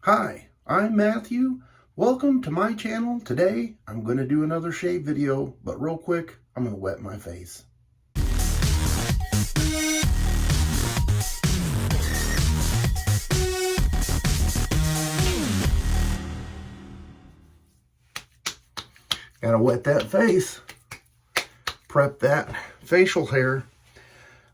Hi, I'm Matthew. Welcome to my channel. Today, I'm going to do another shave video, but real quick, I'm going to wet my face. Gotta wet that face. Prep that facial hair.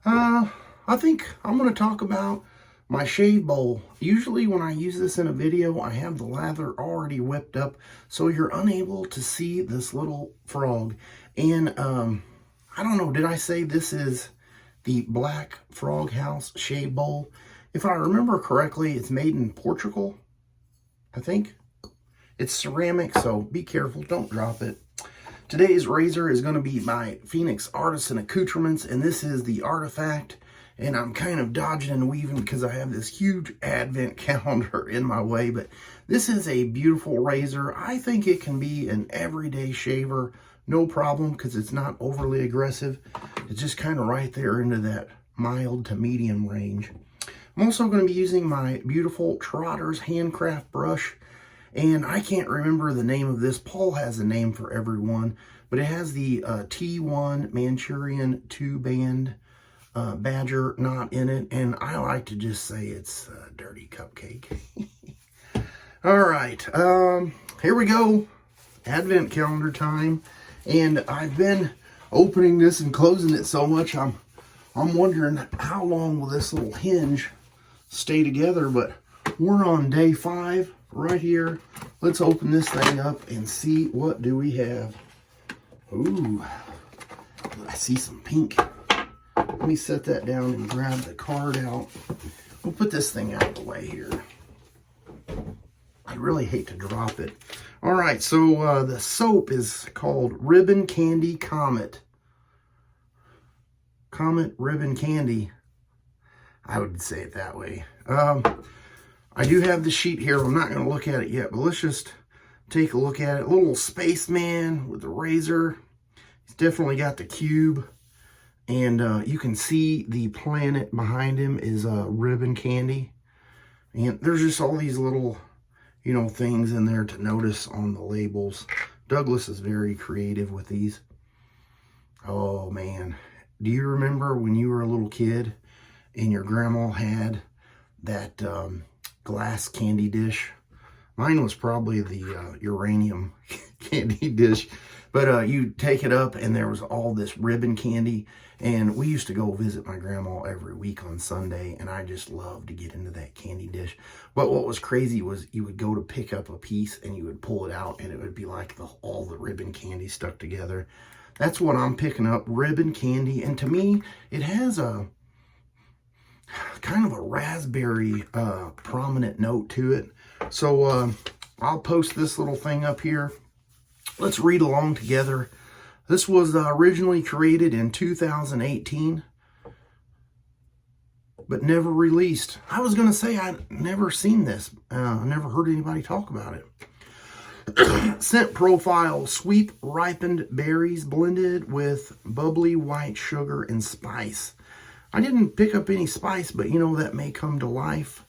I think I'm going to talk about my shave bowl. Usually when I use this in a video, I have the lather already whipped up, so you're unable to see this little frog. And I don't know, did I say this is the Black Frog House shave bowl? If I remember correctly, it's made in Portugal, I think. It's ceramic, so be careful, don't drop it. Today's razor is going to be my Phoenix Artisan Accoutrements, and this is the Artifact. And I'm kind of dodging and weaving because I have this huge advent calendar in my way. But this is a beautiful razor. I think it can be an everyday shaver, no problem, because it's not overly aggressive. It's just kind of right there into that mild to medium range. I'm also going to be using my beautiful Trotter's Handcraft brush. And I can't remember the name of this. Paul has a name for everyone. But it has the T1 Manchurian 2-band badger knot in it, and I like to just say it's a dirty cupcake. All right, here we go. Advent calendar time, and I've been opening this and closing it so much I'm wondering how long will this little hinge stay together, but we're on day 5 right here. Let's open this thing up and see what do we have. Ooh, I see some pink. Let me set that down and grab the card out. We'll put this thing out of the way here. I really hate to drop it. All right, so the soap is called Ribbon Candy Comet. Comet Ribbon Candy. I would say it that way. I do have the sheet here. I'm not going to look at it yet, but let's just take a look at it. Little spaceman with the razor. He's definitely got the cube. And you can see the planet behind him is ribbon candy. And there's just all these little, you know, things in there to notice on the labels. Douglas is very creative with these. Oh, man. Do you remember when you were a little kid and your grandma had that glass candy dish? Mine was probably the uranium candy dish. But you take it up and there was all this ribbon candy. And we used to go visit my grandma every week on Sunday. And I just loved to get into that candy dish. But what was crazy was you would go to pick up a piece and you would pull it out. And it would be like all the ribbon candy stuck together. That's what I'm picking up, ribbon candy. And to me, it has a kind of a raspberry prominent note to it. So I'll post this little thing up here. Let's read along together. This was originally created in 2018, but never released. I was going to say I'd never seen this. I never heard anybody talk about it. Scent profile, sweet ripened berries blended with bubbly white sugar and spice. I didn't pick up any spice, but you know, that may come to life.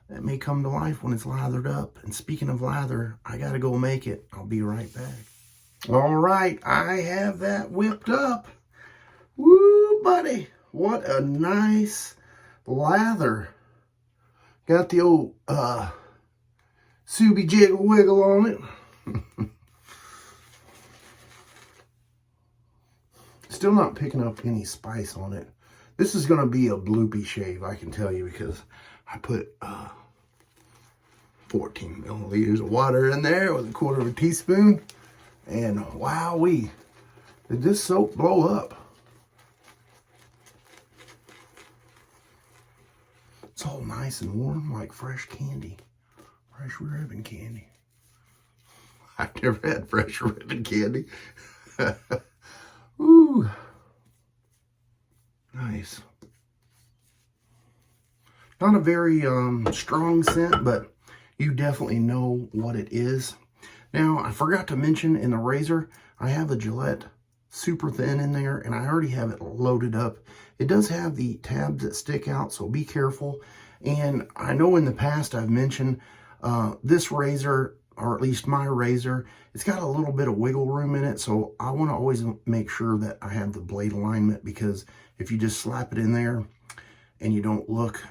That may come to life when it's lathered up. And speaking of lather, I got to go make it. I'll be right back. All right, I have that whipped up. Woo, buddy. What a nice lather. Got the old Subi Jiggle Wiggle on it. Still not picking up any spice on it. This is going to be a bloopy shave, I can tell you, because I put 14 milliliters of water in there with a quarter of a teaspoon. And wowee, did this soap blow up? It's all nice and warm like fresh candy. Fresh ribbon candy. I've never had fresh ribbon candy. Ooh. Nice. Not a very strong scent, but you definitely know what it is. Now, I forgot to mention in the razor, I have a Gillette super thin in there, and I already have it loaded up. It does have the tabs that stick out, so be careful. And I know in the past I've mentioned This razor, or at least my razor, it's got a little bit of wiggle room in it, so I want to always make sure that I have the blade alignment, because if you just slap it in there and you don't look,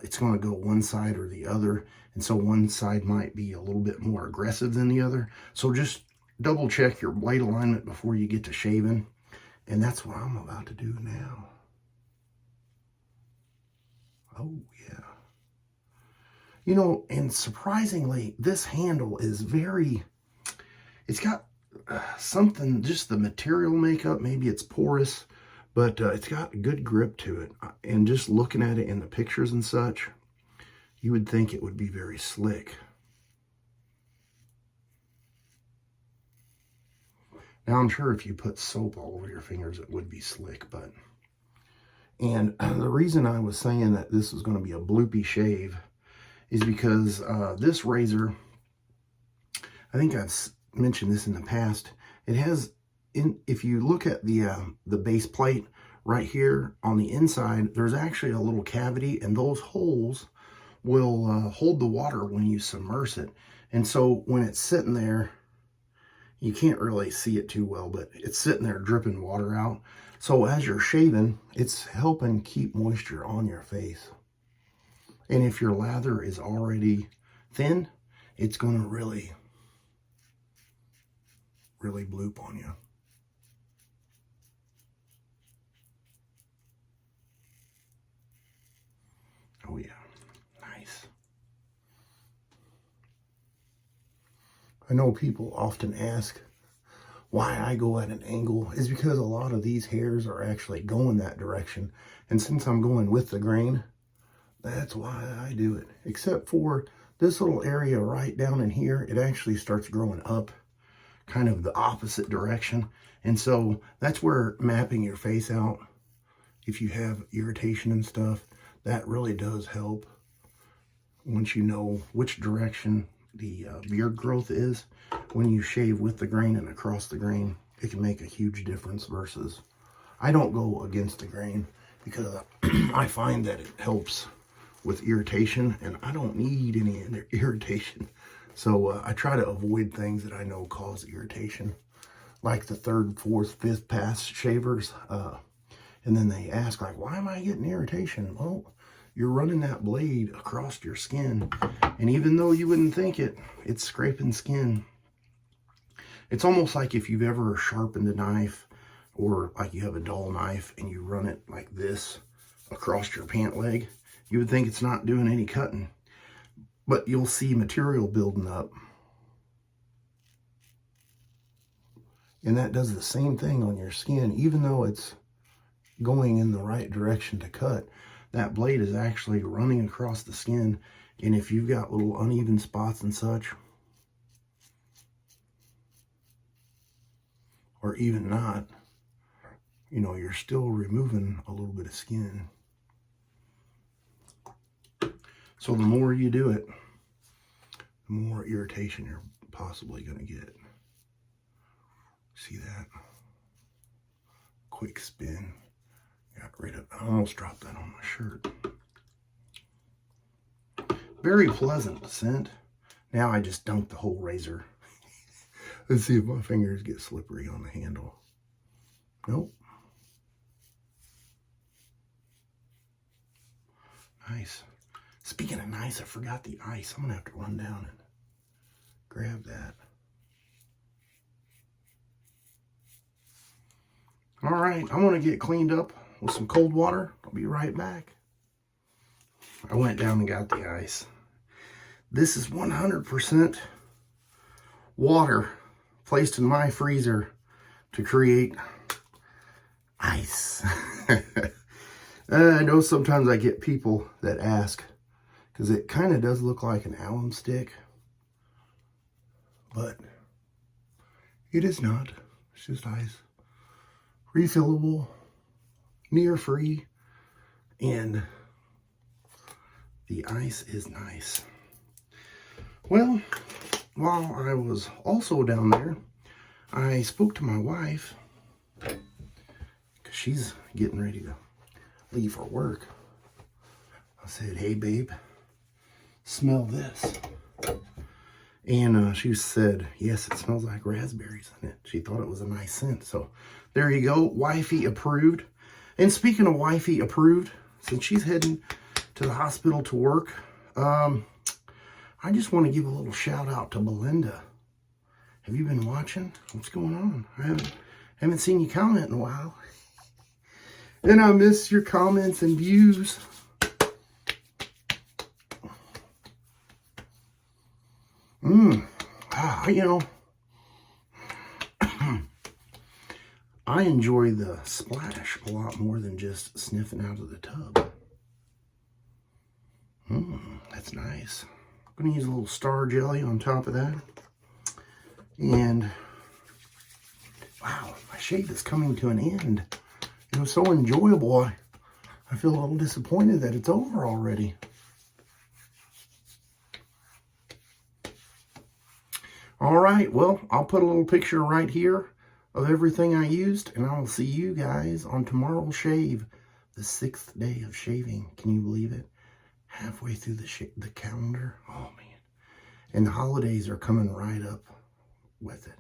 it's going to go one side or the other, and so one side might be a little bit more aggressive than the other. So just double check your blade alignment before you get to shaving, and that's what I'm about to do now. Oh yeah. You know, and surprisingly, this handle is very, it's got something, just the material makeup, maybe it's porous, but it's got good grip to it. And just looking at it in the pictures and such, you would think it would be very slick. Now, I'm sure if you put soap all over your fingers, it would be slick, but... And the reason I was saying that this was going to be a bloopy shave is because this razor, I think I've mentioned this in the past, it has, if you look at the base plate right here on the inside, there's actually a little cavity, and those holes will hold the water when you submerge it. And so when it's sitting there, you can't really see it too well, but it's sitting there dripping water out. So as you're shaving, it's helping keep moisture on your face. And if your lather is already thin, it's going to really bloop on you. Oh yeah, nice. I know people often ask why I go at an angle. Is because a lot of these hairs are actually going that direction. And since I'm going with the grain, that's why I do it. Except for this little area right down in here, it actually starts growing up kind of the opposite direction. And so that's where mapping your face out, if you have irritation and stuff, that really does help. Once you know which direction the beard growth is, when you shave with the grain and across the grain, it can make a huge difference versus, I don't go against the grain because I find that it helps with irritation, and I don't need any irritation. So I try to avoid things that I know cause irritation, like the 3rd, 4th, 5th pass shavers. And then they ask, like, why am I getting irritation? Well, you're running that blade across your skin, and even though you wouldn't think it, it's scraping skin. It's almost like if you've ever sharpened a knife, or like you have a dull knife and you run it like this across your pant leg. You would think it's not doing any cutting, but you'll see material building up. And that does the same thing on your skin. Even though it's going in the right direction to cut, that blade is actually running across the skin. And if you've got little uneven spots and such, or even not, you know, you're still removing a little bit of skin. So the more you do it, the more irritation you're possibly going to get. See that? Quick spin. Got rid of, I almost dropped that on my shirt. Very pleasant scent. Now I just dunked the whole razor. Let's see if my fingers get slippery on the handle. Nope. Nice. Speaking of nice, I forgot the ice. I'm going to have to run down and grab that. All right, I'm going to get cleaned up with some cold water. I'll be right back. I went down and got the ice. This is 100% water placed in my freezer to create ice. I know sometimes I get people that ask, because it kind of does look like an alum stick, but it is not. It's just ice. Refillable, near free, and the ice is nice. Well, while I was also down there, I spoke to my wife, because she's getting ready to leave for work. I said, hey babe, smell this. And she said, yes, it smells like raspberries in it. She thought it was a nice scent. So there you go, wifey approved. And speaking of wifey approved, since she's heading to the hospital to work, I just want to give a little shout out to Belinda. Have you been watching? What's going on? I haven't seen you comment in a while. And I miss your comments and views. You know, I enjoy the splash a lot more than just sniffing out of the tub. That's nice. I'm going to use a little star jelly on top of that. And, wow, my shave is coming to an end. It was so enjoyable. I feel a little disappointed that it's over already. All right, well, I'll put a little picture right here of everything I used, and I will see you guys on tomorrow's shave, the 6th day of shaving. Can you believe it? Halfway through the calendar. Oh, man. And the holidays are coming right up with it.